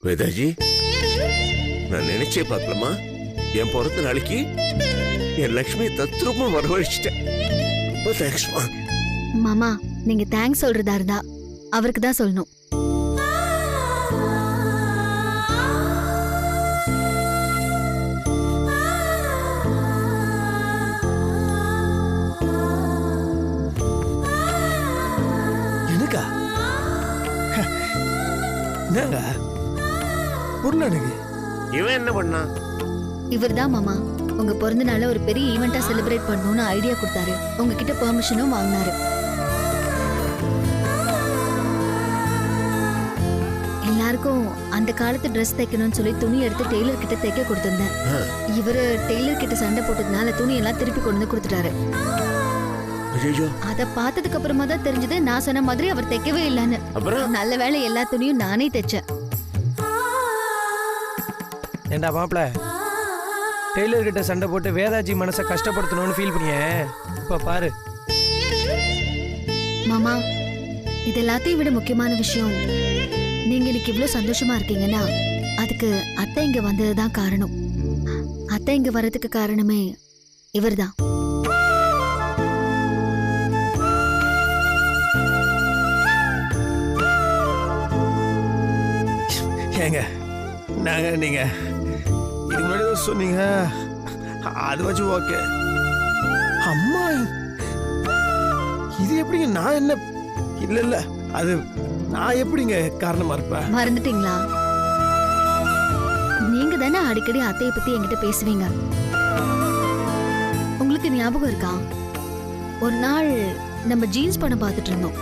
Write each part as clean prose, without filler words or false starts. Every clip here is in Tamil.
வேதாஜி, நான் நினைச்சே பார்க்கலாமா? என் பிறந்த நாளைக்கு என் லட்சுமியை தத்ரூபமா வரவழைச்சிட்டேன். ரொம்ப தேங்க்ஸ்மா. மாமா, நீங்க தேங்க்ஸ் சொல்றதா இருந்தா அவருக்கு தான் சொல்லணும். எனக்கா? என்னங்க புரியல எனக்கு. இவன் என்ன பண்ணா? இவர்தான் மாமா உங்க பிறந்த நாள ஒரு பெரிய ஈவெண்டா செலிப்ரேட் பண்ணணும்னு ஐடியா கொடுத்தாரு. உங்ககிட்ட பெர்மிஷனும் வாங்கினாரு. எல்லாருக்கும் அந்த காலத்து ட்ரெஸ் தைக்கணும்னு சொல்லி துணி எடுத்து டெய்லர் கிட்ட தைக்க கொடுத்திருந்தேன். இவரு டெய்லர் கிட்ட சண்டை போட்டதுனால துணி எல்லாம் திருப்பி கொண்டு வந்து கொடுத்துட்டாரு. அத பார்த்ததுக்கு அப்புறமா தான் தெரிஞ்சது நான் சொன்ன மாதிரி அவர் தைக்கவே இல்லைன்னு. நல்ல வேளை எல்லா துணியும் நானே தைச்சேன். ஏண்டா மாப்பிள, டெய்லர் கிட்ட சண்டை போட்டு வேதாஜி மனசை கஷ்டப்படுத்தணும்னு ஃபீல் பண்ணியே. இப்ப பாரு மாமா, இது எல்லாத்தையும் விட முக்கியமான விஷயம், நீங்க இன்னைக்கு இவ்வளவு சந்தோஷமா இருக்கீங்கன்னா அதுக்கு அத்தை இங்க வந்ததுதான் காரணம். அத்தை இங்க வர்றதுக்கு காரணமே இவர்தான். ஏங்க நாங்க நீங்க இது முன்னாடி சொன்னீங்க, அது வச்சு ஓகே. அம்மா இது எப்படிங்க? நான் என்ன இல்ல இல்ல அது நான் எப்படிங்க காரணமா இருப்பேன்? மறந்துட்டீங்களா? நீங்க தானே அடிக்கடி அத்தையை பத்தி என்கிட்ட பேசுவீங்க. உங்களுக்கு ஞாபகம் இருக்கா? ஒரு நாள் நம்ம ஜீன்ஸ் படம் பார்த்துட்டு இருந்தோம்.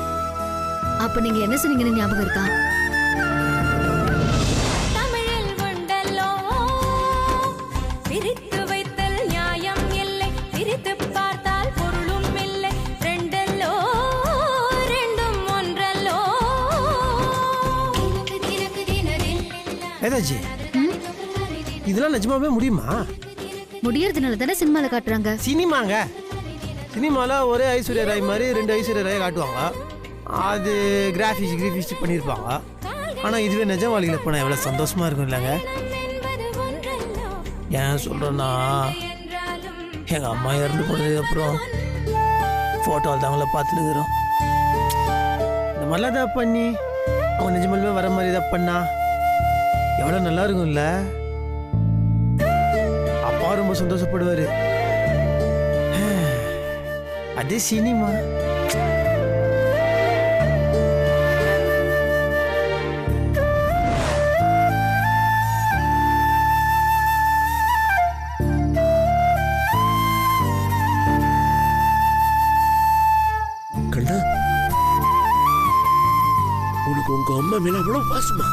அப்ப நீங்க என்ன சொன்னீங்கன்னு ஞாபகம் இருக்கா? வேதாஜி, இதெல்லாம் நிஜமாவே முடியுமா? முடியறதுனால தானே சினிமால காட்டுறாங்க. சினிமாங்க, சினிமால ஒரே ஐஸ்வர்யா ராய் மாதிரி 2 ஐஸ்வர்யா ராய் காட்டுவாங்க. அது கிராஃபிக்ஸ் பண்ணியிருப்பாங்க. ஆனா இதுவே நிஜ வாழ்க்கையில போனா எவ்வளவு சந்தோஷமா இருக்கும் இல்லைங்க? ஏன் சொல்றேன்னா, எங்க அம்மா இறந்து போனதுக்கு அப்புறம் போட்டோ தாங்கள பார்த்துட்டு இருக்கிறோம். இந்த மாதிரிலாம் தான் பண்ணி அவங்க நிஜமாலுமே வர மாதிரி தான் பண்ணா எவ்வளவு நல்லா இருக்கும்ல? அப்பா ரொம்ப சந்தோஷப்படுவாரு. அதே சினிமா. கண்ணா, உனக்கு உங்க அம்மா மேல அவ்வளவு பாசமா?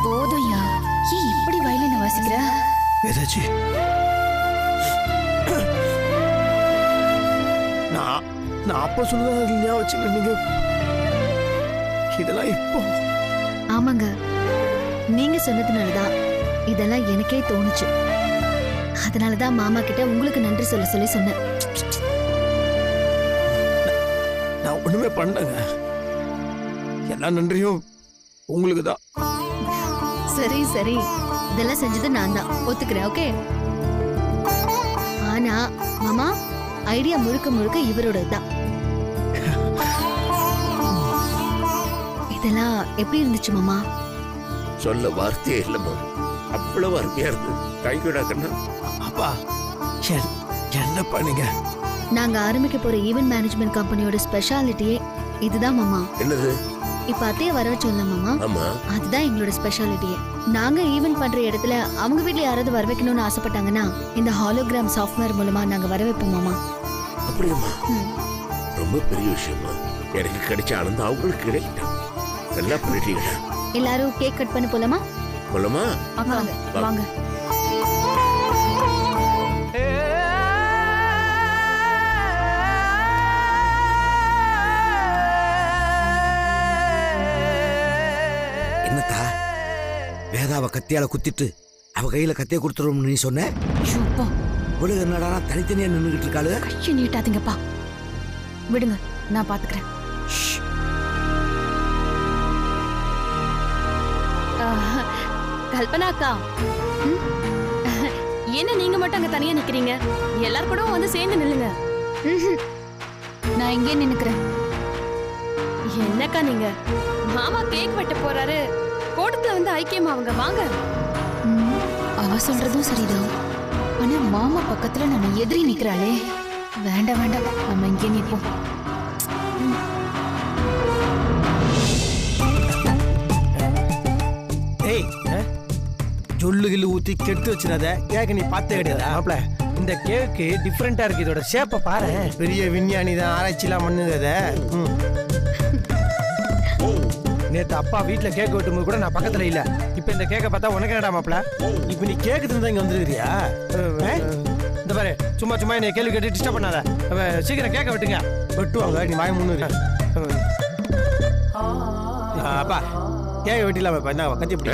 போதும்யா, ஏன் இப்படி வயலின் வாசிக்கிற? வேதாஜி, நான் அப்ப சொல்லுதா வச்சுக்க. நீங்க இதெல்லாம் இப்போ? ஆமாங்க, நீங்க சொன்னதுனாலதான் இதெல்லாம் எனக்கே தோணுச்சு. அதனாலதான் மாமா கிட்ட உங்களுக்கு நன்றி சொல்ல சொல்லி சொன்னேன். நான் ஒண்ணுமே பண்ணங்க. எல்லா நன்றியும் உங்களுக்கு தான். சரி சரி, இதெல்லாம் செஞ்சது நான் தான், ஒத்துக்கிறேன். ஓகே. ஆனா மாமா, ஐடியா முழுக்க முழுக்க இவரோட தான். இதெல்லாம் எப்படி இருந்துச்சு மாமா? சொல்ல வார்த்தையே இல்லம்மா, அவ்வளவு அருமையா இருக்கு. கைகூடா கண்ணா. அப்பா என்ன பண்ணீங்க? நாங்க ஆரம்பிக்க போற ஈவென்ட் மேனேஜ்மெண்ட் கம்பெனியோட ஸ்பெஷாலிட்டியே இதுதான் மாமா. என்னது? இப்ப அத்தைய வர வச்சோம்ல மாமா, அதுதான் எங்களோட ஸ்பெஷாலிட்டியே. நாங்க ஈவென்ட் பண்ற இடத்துல அவங்க வீட்டுல யாராவது வர வைக்கணும்னு ஆசைப்பட்டாங்கன்னா இந்த ஹாலோகிராம் சாஃப்ட்வேர் மூலமா நாங்க வர வைப்போம் மாமா. அப்படியாம்மா? ரொம்ப பெரிய விஷயமா. எனக்கு கிடைச்ச ஆனந்தம் அவங்களுக்கு கிடைக்கட்டும். நல்லா பண்ணிட்டீங்க. எல்லாரும் கேக் கட் பண்ண போலாமா? போலாமா? வாங்க. என்னக்கா வேதாவை கத்தியால குத்திட்டு அவ கையில கத்திய கொடுத்துருவோம்னு நீ சொன்ன? ஐயோப்பா, இவளுக்கு என்னடா தனித்தனியா நின்றுகிட்டு இருக்காளு? கையை நீட்டாதீங்கப்பா, விடுங்க, நான் பாத்துக்கிறேன். கல்பனா அக்கா, என்ன நீங்க மட்டும் அங்க தனியா நிக்கிறீங்க? எல்லாரும் கூட வந்து சேர்ந்து நில்லுங்க. நான் இங்கே நின்னுக்கிறேன். என்னக்கா நீங்க? மாமா கேக் வெட்ட போறாரு, கூட்டத்துல வந்து ஐக்கியமா அவங்க வாங்க. அவ சொல்றதும் சரிதான். ஆனா மாமா பக்கத்துல நம்ம எதிரி நிக்கிறாளே. வேண்டாம் வேண்டாம், நம்ம இங்கே நிற்போம். ஏய், ஜொல்லு கில்லு ஊத்தி கெடுத்து வச்சிடாத. கேக்கு நீ பார்த்தே கிடையாது மாப்ள. இந்த கேக்கு டிஃப்ரெண்டா இருக்கு. இதோட ஷேப்பை பாரு. பெரிய விஞ்ஞானி தான் ஆராய்ச்சிலாம் பண்ணுது. நேத்து அப்பா வீட்டுல கேக் வெட்டும்போது கூட நான் பக்கத்துல இல்ல. இப்ப இந்த கேக்கை பார்த்தா உனக்கு என்னடா மாப்ள? இப்ப நீ கேக்கு தின்னு இங்க வந்துருக்கியா? இந்த பாரு, சும்மா சும்மா என்னை கேள்வி கேட்டு டிஸ்டர்ப் பண்ணாத. சீக்கிரம் கேக்க வெட்டுங்க. வெட்டுவாங்க, நீ வாய முன்னு. அப்பா கேக்க வெட்டிடலாம். இப்ப என்ன கத்தி பிடி.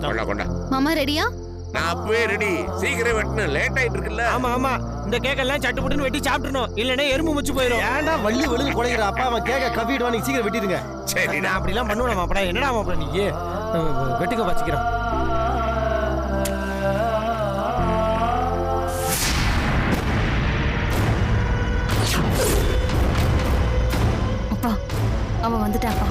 கொண்டா கொண்டா. மாமா ரெடியா? நான் அப்பவே ரெடி. சீக்கிரம் வெட்டணும், லேட் ஆயிட்டு இருக்குல்ல. ஆமா ஆமா, இந்த கேக்கெல்லாம் சட்டு புட்டுன்னு வெட்டி சாப்பிட்டுணும். இல்லைன்னா எறும்பு முச்சு போயிடும். ஏன்டா வள்ளி விழுந்து குலைகிற? அப்பா அவன் கேக்க கவிடுவா. நீங்க சீக்கிரம் வெட்டிடுங்க. சரி, நான் அப்படிலாம் பண்ணுவேன் மாப்படா. என்னடா மாப்படா நீ வெட்டுக்க வச்சுக்கிறேன். அப்பா, அவன் வந்துட்டாப்பா.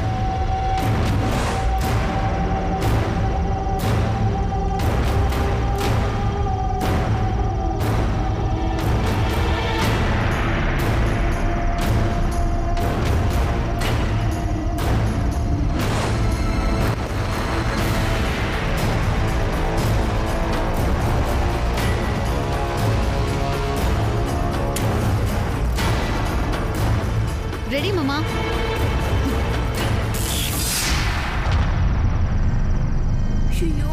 ரெடி மாமா? ஐயோ,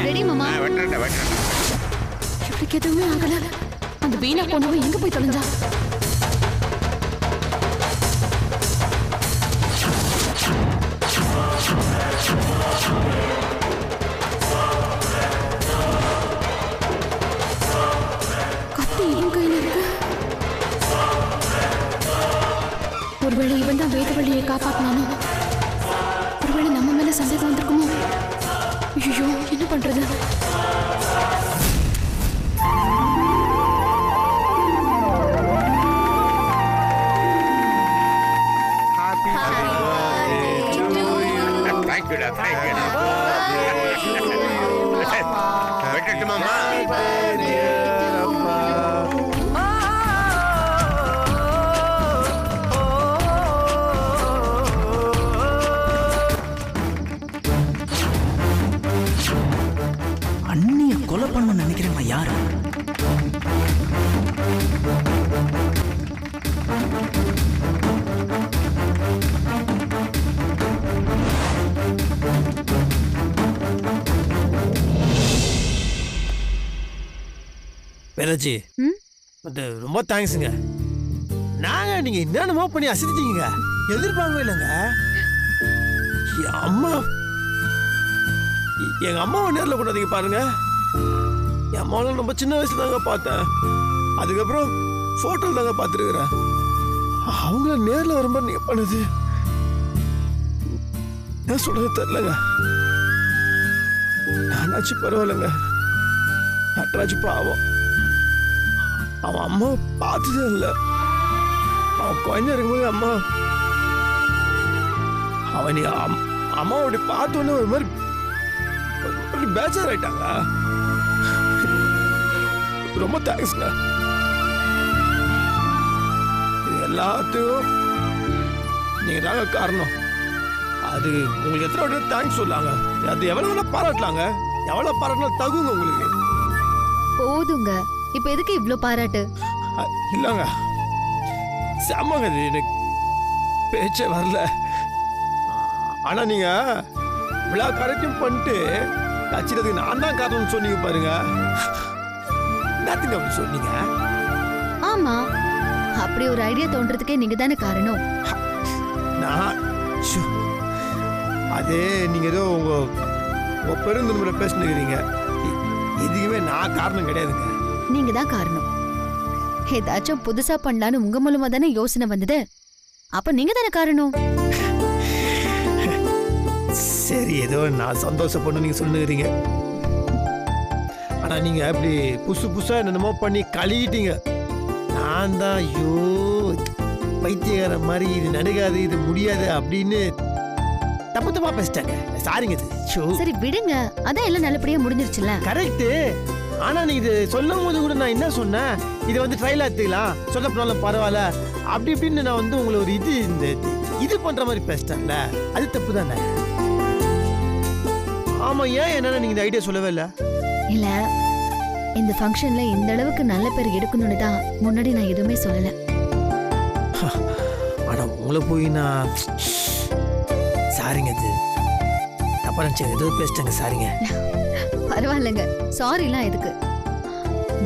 ரெடி மாமா? இவளுக்கு எதுவுமே ஆகல. அந்த வீணா போனவன் எங்க போய் தொலைஞ்சா? கத்தி இவன் கையில இருக்கு. ஒருவேளை இவன் தான் வேதவழியை காப்பாத்தினானோ? ஒருவேளை நம்ம மேல சந்தேகம் வந்திருக்குமோ? ஐயோ, என்ன பண்றது? வெட்டட்டுமாமா? அண்ணிய கொலை பண்ண நினைக்கிறேன். யாரு? வேதாஜி, ரொம்ப தேங்க்ஸுங்க. நாங்க நீங்க என்னென்னமோ பண்ணி அசதிச்சீங்க. எதிர்பார்க்கவே இல்லைங்க. அம்மா, எங்க அம்மாவை நேரில் கொண்டாதீங்க பாருங்க. என் அம்மாவை ரொம்ப சின்ன வயசுல தாங்க பார்த்தேன். அதுக்கப்புறம் போட்டோல தாங்க பார்த்துருக்குறேன். அவங்கள நேரில் வரும்போது நீங்க பண்ணது நான் சொல்றது தெரியலங்க. நானாச்சு பரவாயில்லைங்க, நட்ராஜ் பாவம். அவன் அம்மா பார்த்ததே இல்லை. அவன் குழந்தை இருக்கும்போது அம்மா அவன் அம்மா அப்படி பார்த்தோன்னே ஒரு மாதிரி பேஜாராயிட்டாங்க. ரொம்ப தேங்க்ஸ்ங்க. இது எல்லாத்தையும் நீங்க தாங்க காரணம். அது உங்களுக்கு எத்தனை வாட்டி தேங்க்ஸ் சொல்லாங்க, அது எவ்வளவு வேணா பாராட்டலாங்க, எவ்வளவு பாராட்டினா தகுங்க உங்களுக்கு. போதுங்க, இப்ப எதுக்கு இவ்ளோ பாராட்டு? இல்லங்க செம்மங்க, இது எனக்கு பேச்சே வரல. ஆனா நீங்க விழா கரெக்டும் பண்ணிட்டு கச்சிடத்துக்கு நான் தான் காரணம்னு சொன்னீங்க பாருங்க. என்னத்துக்கு அப்படி சொன்னீங்க? ஆமா, அப்படி ஒரு ஐடியா தோன்றதுக்கே நீங்க தானே காரணம். நான் அதே நீங்க ஏதோ உங்க பெருந்தன்மையில பேசினுக்கிறீங்க. எதுக்குமே நான் காரணம் கிடையாதுங்க. நீங்க தான் காரணம். ஏதாச்சும் புதுசா பண்ணலான்னு உங்க மூலமா தானே யோசனை வந்தது. அப்ப நீங்க தானே காரணம். சரி, ஏதோ நான் சந்தோஷப்படணும் நீங்க சொல்லுறீங்க. ஆனா நீங்க அப்படி புதுசா என்னென்னமோ பண்ணி கழுவிட்டீங்க. நான் தான் ஐயோ பைத்தியக்கார மாதிரி இது நடக்காது, இது முடியாது அப்படின்னு தப்பு தப்பா பேசிட்டாங்க. சாரிங்க. சரி விடுங்க, அதான் எல்லாம் நல்லபடியா முடிஞ்சிருச்சுல. கரெக்ட். ஆனா நீ இது சொல்லும் போது கூட நான் என்ன சொன்னேன், இதை வந்து ட்ரையல் எடுத்துக்கலாம், சொல்ல போனாலும் பரவாயில்ல அப்படி இப்படின்னு நான் வந்து உங்களை ஒரு இது பண்ற மாதிரி பேசிட்டேன்ல, அது தப்பு தானே? ஆமா, ஏன் என்ன நீங்க இந்த ஐடியா சொல்லவே இல்லை? இல்ல, இந்த ஃபங்க்ஷன்ல இந்த அளவுக்கு நல்ல பேர் எடுக்கணும்னு தான் முன்னாடி நான் எதுவுமே சொல்லல. ஆனா உங்களை போய் நான் சாரிங்க, இது தப்பா நினைச்சேன், ஏதோ பேசிட்டேங்க, சாரிங்க. பரவாயில்லைங்க, சாரிலாம் எதுக்கு?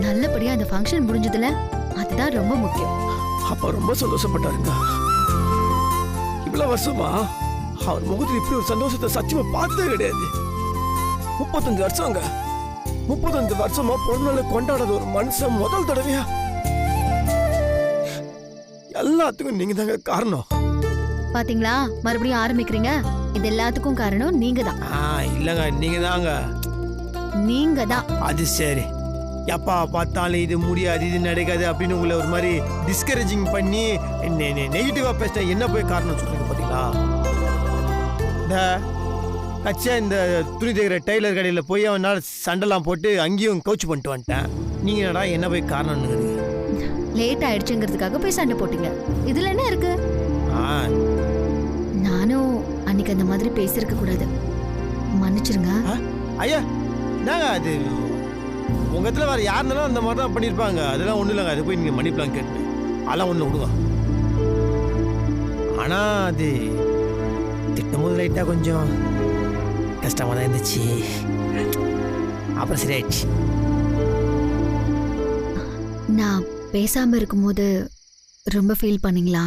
நல்லபடியா அந்த ஃபங்க்ஷன் முடிஞ்சதுல அதுதான் ரொம்ப முக்கியம். அப்ப ரொம்ப சந்தோஷப்பட்டாருங்க. இவ்வளவு வருஷமா அவர் முகத்தில் இப்படி ஒரு சந்தோஷத்தை சத்தியமா பார்த்ததே கிடையாது. 35 வருஷங்க, 35 வருஷமா பொருளால கொண்டாடாத ஒரு மனுஷன் முதல் தடவையா. எல்லாத்துக்கும் நீங்க தாங்க காரணம். பாத்தீங்களா, மறுபடியும் ஆரம்பிக்கிறீங்க. இது எல்லாத்துக்கும் காரணம் நீங்க தான். இல்லங்க, நீங்க தாங்க. நீங்க தான். அது சரி, எப்பா பார்த்தாலும் இது முடியாது, இது நடக்காது அப்படின்னு உங்களை ஒரு மாதிரி டிஸ்கரேஜிங் பண்ணி நெகட்டிவா பேசிட்டேன். என்ன போய் காரணம் சொல்லுங்க பாத்தீங்களா? இந்த கச்சா இந்த துணி தைக்கிற டெய்லர் கடையில் போய் அவனால் சண்டைலாம் போட்டு அங்கேயும் கவுச்சு பண்ணிட்டு வந்துட்டேன். நீங்க என்னடா என்ன போய் காரணம்னு லேட் ஆயிடுச்சுங்கிறதுக்காக போய் சண்டை போட்டீங்க. இதுல என்ன இருக்கு? நானும் அன்னைக்கு அந்த மாதிரி பேசிருக்க கூடாது, மன்னிச்சிருங்க. ஐயா நாங்க அது உங்க இடத்துல வேற யாருனாலும் அந்த மாதிரி தான் பண்ணியிருப்பாங்க. அதெல்லாம் ஒன்றும் இல்லைங்க, அது போய் நீங்க மன்னிப்பலாம் கேட்டு அதெல்லாம் ஒன்று விடுங்க. ஆனா அது திட்டம் போது லைட்டாக கொஞ்சம் கஷ்டமாக தான் இருந்துச்சு, அப்புறம் சரியாயிடுச்சு. நான் பேசாம இருக்கும்போது ரொம்ப ஃபீல் பண்ணீங்களா?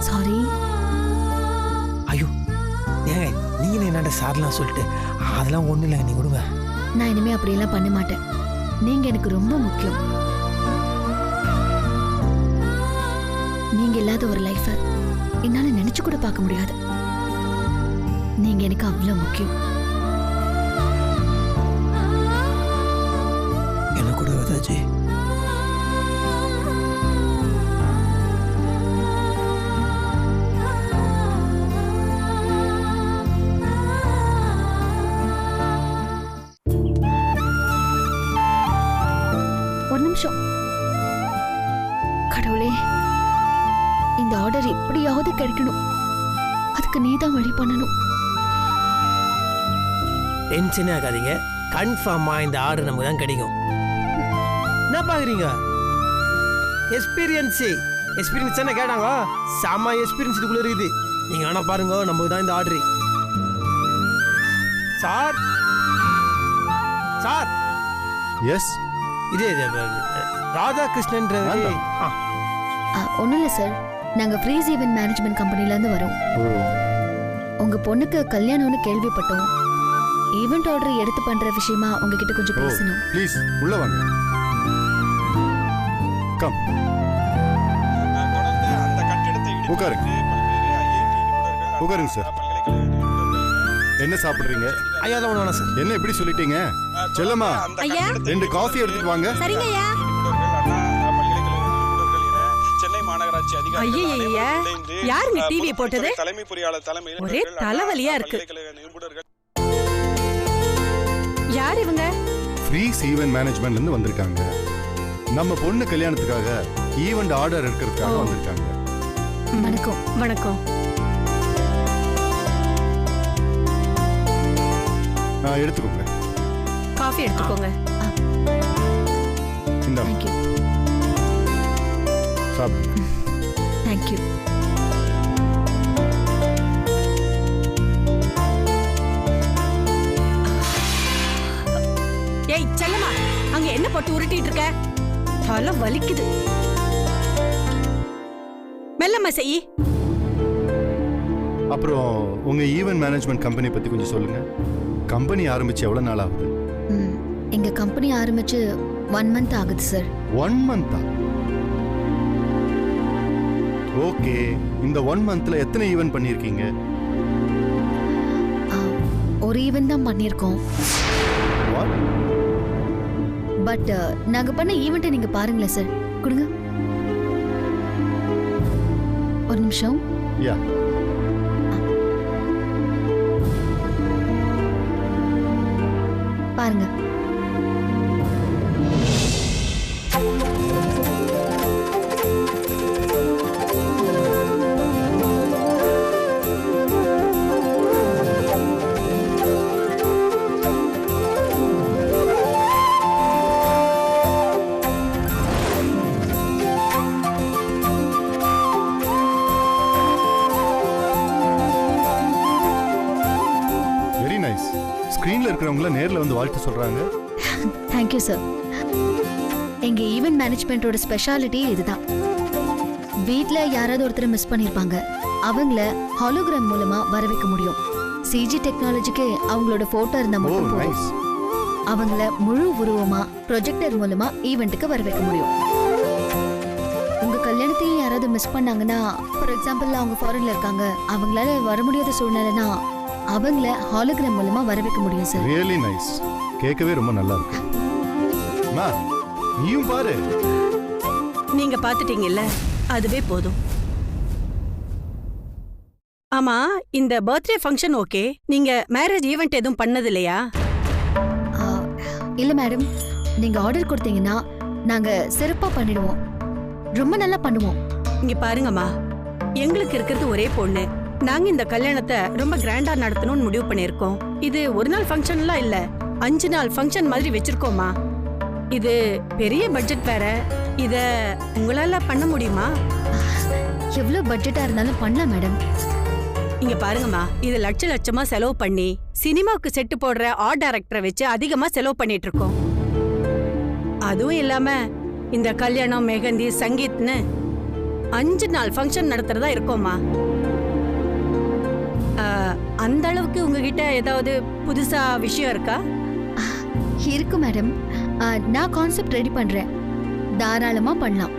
சாரி. ஐயோ ஏங்க நீங்க என்னடா சார்லாம் சொல்லிட்டு அதெல்லாம் ஒன்றும் இல்லைங்க, நீங்க விடுங்க. நான் இனிமே அப்படியெல்லாம் பண்ண மாட்டேன். நீங்க எனக்கு ரொம்ப முக்கியம். நீங்க இல்லாத ஒரு லைஃபை என்னால நினைச்சு கூட பார்க்க முடியாது. நீங்க எனக்கு அவ்வளவு முக்கியம். என்ன கூட ஏதாச்சு ஒரு நிமிஷம். கடவுளே, இந்த ஆர்டர் எப்படியாவது கிடைக்கணும். அதுக்கு நீதான் வழி பண்ணணும். டென்ஷனே ஆகாதீங்க, கன்ஃபார்மா இந்த ஆர்டர் நமக்கு தான் கிடைக்கும். என்ன பாக்குறீங்க? எக்ஸ்பீரியன்ஸ் என்ன கேட்டாங்க? செம்ம எக்ஸ்பீரியன்ஸ் இதுக்குள்ள இருக்குது. நீங்க வேணா பாருங்க, நமக்கு தான் இந்த ஆர்டர். சார் சார் எஸ், இது ராதாகிருஷ்ணன்றது. ஒன்றும் இல்லை சார், நாங்கள் ஃப்ரீஸ் ஈவென்ட் மேனேஜ்மெண்ட் கம்பெனிலேருந்து வரோம். உங்கள் பொண்ணுக்கு கல்யாணம்னு கேள்விப்பட்டோம். ஈவென்ட் ஆர்டர் எடுத்து பண்ற விஷயமா உங்ககிட்ட கொஞ்சம் பேசணும். ப்ளீஸ் உள்ள வாங்க. கம் உட்காருங்க. உட்காருங்க சார். என்ன சாப்பிடுறீங்க? ஐயா தான் ஒன்று வேணாம் சார். என்ன இப்படி சொல்லிட்டீங்க? செல்லம்மா, 2 காஃபி எடுத்துட்டு வாங்க. சரிங்கய்யா. ஐயா, யாருங்க டிவி போட்டது? ஒரே தலைவலியா இருக்கு. யார் இவங்க? ஃப்ரீஸ் ஈவென்ட் மேனேஜ்மெண்ட்ல இருந்து வந்திருக்காங்க. நம்ம பொண்ணு கல்யாணத்துக்காக ஈவென்ட் ஆர்டர் எடுக்கிறதுக்காக வந்திருக்காங்க. வணக்கம். வணக்கம். எடுத்துக்கோங்க. காஃபி எடுத்துக்கோங்க. இந்த தேங்க்யூ. சாப்பிடுங்க. தேங்க்யூ. ஏய் செல்லம்மா, அங்க என்ன போட்டு உருட்டிட்டு இருக்க? தலை வலிக்குது. மெல்லம்மா செய். அப்புறம் உங்க ஈவென்ட் மேனேஜ்மெண்ட் கம்பெனி பத்தி கொஞ்சம் சொல்லுங்க. கம்பெனி ஆரம்பிச்சு எவ்வளவு நாள் ஆகுது? எங்க கம்பெனி ஆரம்பிச்சு 1 month ஆகுது சார். 1 month? ஓகே. இந்த 1 monthல எத்தனை ஈவென்ட் பண்ணிருக்கீங்க? ஒரு ஈவென்ட் தான் பண்ணிருக்கோம். பட் நாங்க பண்ண ஈவென்ட்டை நீங்க பாருங்களேன் சார். கொடுங்க ஒரு நிமிஷம். யா. பாருங்க. Very nice. ஸ்கிரீன்ல இருக்கிறவங்கள நேர்ல வந்து வாழ்த்து சொல்றாங்க. Thank you sir. எங்க ஈவென்ட் மேனேஜ்மெண்டோட ஸ்பெஷாலிட்டி இதுதான். வீட்ல யாராவது ஒருத்தர் மிஸ் பண்ணிருப்பாங்க, அவங்கள ஹாலோகிராம் மூலமா வர வைக்க முடியும். சிஜி டெக்னாலஜிக்கு அவங்களோட போட்டோ இருந்தா மட்டும் போதும். அவங்கள முழு உருவமா ப்ரொஜெக்டர் மூலமா ஈவென்ட்டுக்கு வர வைக்க முடியும். உங்க கல்யாணத்தையும் யாராவது மிஸ் பண்ணாங்கன்னா, ஃபார் எக்ஸாம்பிள் அவங்க ஃபாரின்ல இருக்காங்க, அவங்களால வர முடியாத சூழ்நிலைனா அவங்கள ஹாலோகிராம் மூலமா வர வைக்க முடியும் சார். Really nice. கேட்கவே ரொம்ப நல்லா இருக்கு. மா, நீயும் பாரு. நீங்க பாத்துட்டீங்கல்ல, அதுவே போதும். ஆமா, இந்த பர்த்டே ஃபங்க்ஷன் ஓகே. நீங்க மேரேஜ் ஈவென்ட் எதுவும் பண்ணது இல்லையா? இல்ல மேடம், நீங்க ஆர்டர் கொடுத்தீங்கன்னா நாங்க சிறப்பா பண்ணிடுவோம். ரொம்ப நல்லா பண்ணுவோம். இங்க பாருங்கம்மா, எங்களுக்கு இருக்கிறது ஒரே பொண்ணு. நாங்க இந்த கல்யாணத்தை ரொம்ப கிராண்டா நடத்தணும்னு முடிவு பண்ணிருக்கோம். இது ஒரு நாள் ஃபங்க்ஷன்லாம் இல்ல, 5 நாள் ஃபங்க்ஷன் மாதிரி வச்சிருக்கோமா. இது பெரிய பட்ஜெட் வேற. இத உங்களால பண்ண முடியுமா? எவ்வளவு பட்ஜெட்டா இருந்தாலும் பண்ணலாம் மேடம். இங்க பாருங்கம்மா, இது லட்சமா செலவு பண்ணி சினிமாவுக்கு செட்டு போடுற ஆர்ட் டைரக்டரை வச்சு அதிகமா செலவு பண்ணிட்டு இருக்கோம். அதுவும் இல்லாம இந்த கல்யாணம், மெஹந்தி, சங்கீத்னு 5 நாள் ஃபங்க்ஷன் நடத்துறதா இருக்கோமா. அந்த அளவுக்கு உங்ககிட்ட ஏதாவது புதுசா விஷயம் இருக்கா? இருக்கு மேடம். நான் கான்செப்ட் ரெடி பண்றேன். தாராளமா பண்ணலாம்.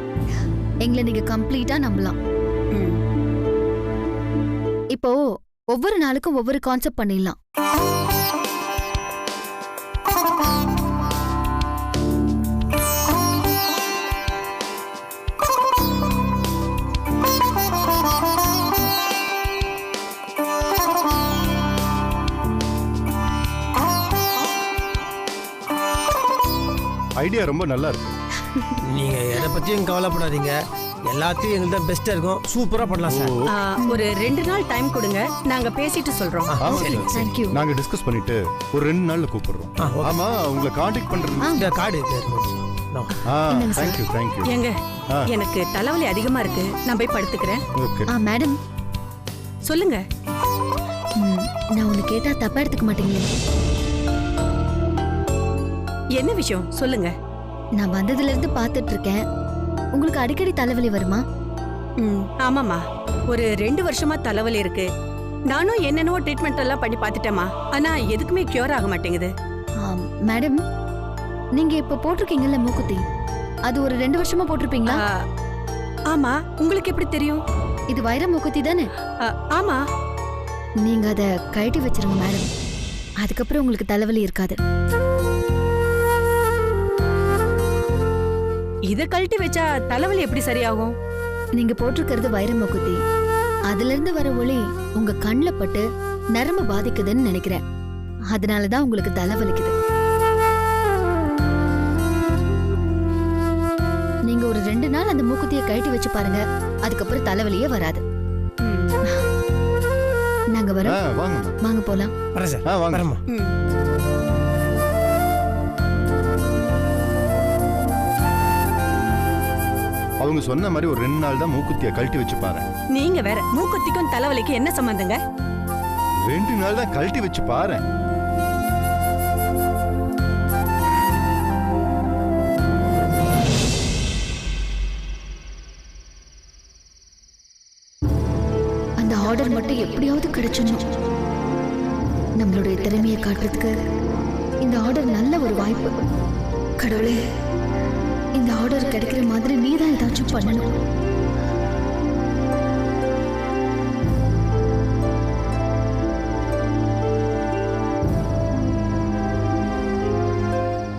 எங்களை நீங்க கம்ப்ளீட்டா நம்பலாம். இப்போ ஒவ்வொரு நாளுக்கும் ஒவ்வொரு கான்செப்ட் பண்ணிடலாம். ஐடியா ரொம்ப நல்லா இருக்கு. நீங்க எதை பத்தியும் கவலைப்படாதீங்க, எல்லாத்தையும் எங்களுக்கு தான் பெஸ்டா இருக்கும். சூப்பரா பண்ணலாம் சார். ஒரு 2 நாள் டைம் கொடுங்க, நாங்க பேசிட்டு சொல்றோம். தேங்க்யூ. நாங்க டிஸ்கஸ் பண்ணிட்டு ஒரு 2 நாள்ல கூப்பிடுறோம். ஆமா, உங்களை காண்டாக்ட் பண்றது இந்த கார்டு. தேங்க்யூ. ஏங்க, எனக்கு தலைவலி அதிகமா இருக்கு, நான் போய் படுத்துக்கிறேன். ஓகே. மேடம் சொல்லுங்க. நான் உன்னை கேட்டா தப்பா எடுத்துக்க மாட்டீங்களே? என்ன விஷயம் சொல்லுங்க. நான் வந்ததுல இருந்து பாத்துட்டு இருக்கேன். உங்களுக்கு அடிக்கடி தலைவலி வருமா? ஆமாமா, ஒரு 2 வருஷமா தலைவலி இருக்கு. நானும் என்னென்னவோ ட்ரீட்மெண்ட் எல்லாம் பண்ணி பார்த்துட்டேமா, ஆனா எதுக்குமே கியூர் ஆக மாட்டேங்குது. மேடம், நீங்க இப்ப போட்டிருக்கீங்கல்ல மூக்குத்தி, அது ஒரு 2 வருஷமா போட்டிருப்பீங்களா? ஆமா, உங்களுக்கு எப்படி தெரியும்? இது வைர மூக்குத்தி தானே? ஆமா. நீங்க அத கழட்டி வச்சிருங்க மேடம். அதுக்கப்புறம் உங்களுக்கு தலைவலி இருக்காது. இத கழட்டி வச்சா தலைவலி எப்படி சரியாகும்? நீங்க போட்டிருக்கிறது வைர மூக்குத்தி. அதுல இருந்து வர ஒளி உங்க கண்ணுல பட்டு நரம்பு பாதிக்குதுன்னு நினைக்கிறேன். அதனாலதான் உங்களுக்கு தலைவலிக்குது. நீங்க ஒரு 2 நாள் அந்த மூக்குத்தியை கழட்டி வச்சு பாருங்க, அதுக்கப்புறம் தலைவலியே வராது. நாங்க வரோம். வாங்க போலாம். வரேன் சார். வரேம்மா. அவங்க சொன்ன மாதிரி ஒரு 2 நாள் தான் மூக்குத்தியை கழட்டி வச்சு பாரு. நீங்க வேற, மூக்குத்திக்கும் தலைவலிக்கு என்ன சம்பந்தங்க? 2 நாள் தான் கழட்டி வச்சு பாரு. அந்த ஆர்டர் மட்டும் எப்படியாவது கிடைச்சிடணும். நம்மளுடைய திறமையை காட்டுறதுக்கு இந்த ஆர்டர் நல்ல ஒரு வாய்ப்பு. கடவுளே, இந்த ஆர்டர் கிடைக்கிற மாதிரி நீதான் ஏதாச்சும் பண்ணணும்.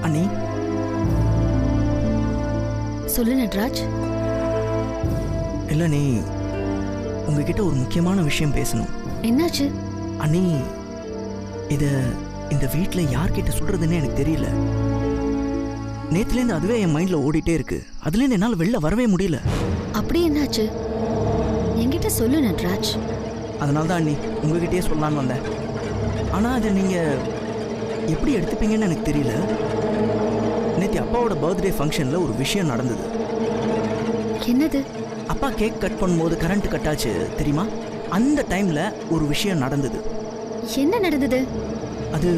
அண்ணி, சொல்லு நட்ராஜ். இல்ல நீ, உங்ககிட்ட ஒரு முக்கியமான விஷயம் பேசணும். என்னாச்சு? அண்ணி, இந்த வீட்டுல யார்கிட்ட சொல்றதுன்னு எனக்கு தெரியல. நேத்துலேருந்து அதுவே என் மைண்ட்ல ஓடிட்டே இருக்கு. அதுலேருந்து என்னால் வெளில வரவே முடியல. அப்படி என்னாச்சு? என்கிட்ட சொல்லு நட்ராஜ். அதனால தான் அண்ணி உங்ககிட்டயே சொல்லலான்னு வந்தேன். ஆனால் அதை நீங்கள் எப்படி எடுத்துப்பீங்கன்னு எனக்கு தெரியல. நேற்று அப்பாவோட பர்த்டே ஃபங்க்ஷனில் ஒரு விஷயம் நடந்தது. என்னது? அப்பா கேக் கட் பண்ணும்போது கரண்ட் கட் ஆச்சு தெரியுமா? அந்த டைமில் ஒரு விஷயம் நடந்தது. என்ன நடந்தது? அது